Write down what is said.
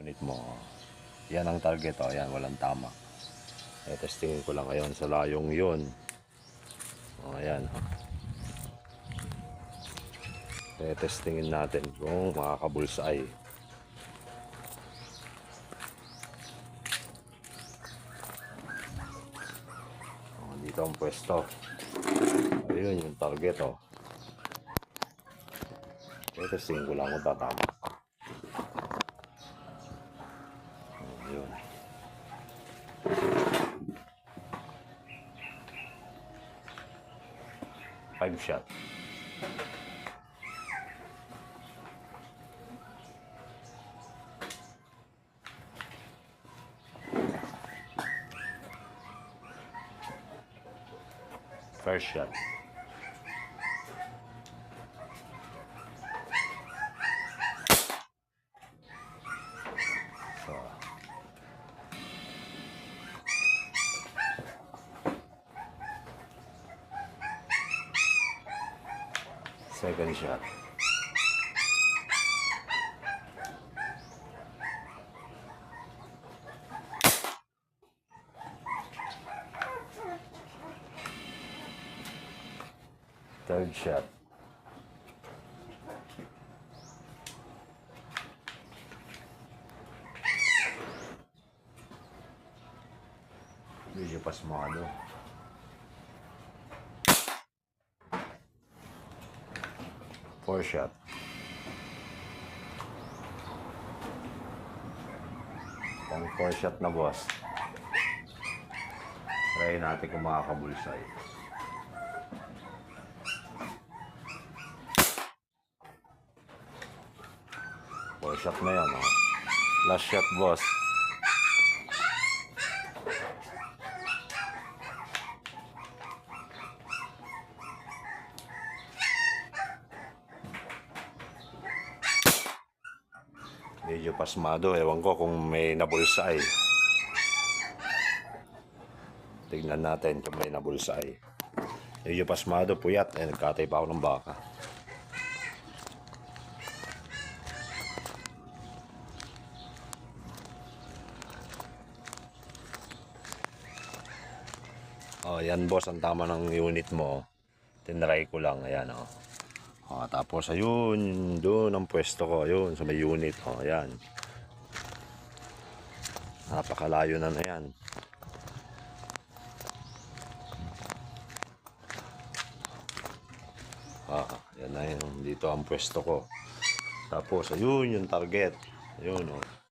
unit mo. Yan ang target, oh. Yan, walang tama. Testingin ko lang ngayon sa layong yun. Ayan. Testingin natin kung makakabulsay. Dito ang pwesto. Ayun yung target, oh. Testingin ko lang kung tatama. Ayun. Five shot. First shot. So, second shot. Third shot. Medyo pasmado. Fourth shot. Pang fourth shot na, boss. Try natin kung makakabulsay. Fourth shot na yan, oh. Last shot, boss. Medyo pasmado. Ewan ko kung may nabulsay. Tignan natin kung may nabulsay. Medyo pasmado, puyat. Nagkatay pa ako ng baka. Yan, boss, ang tama ng unit mo. Tinry ko lang. Ayan, oh. Tapos ayun, doon ang pwesto ko, ayun sa may unit, ayan. Napakalayo na yan. Yan na yun, dito ang pwesto ko. Tapos ayun yung target, ayun, oh.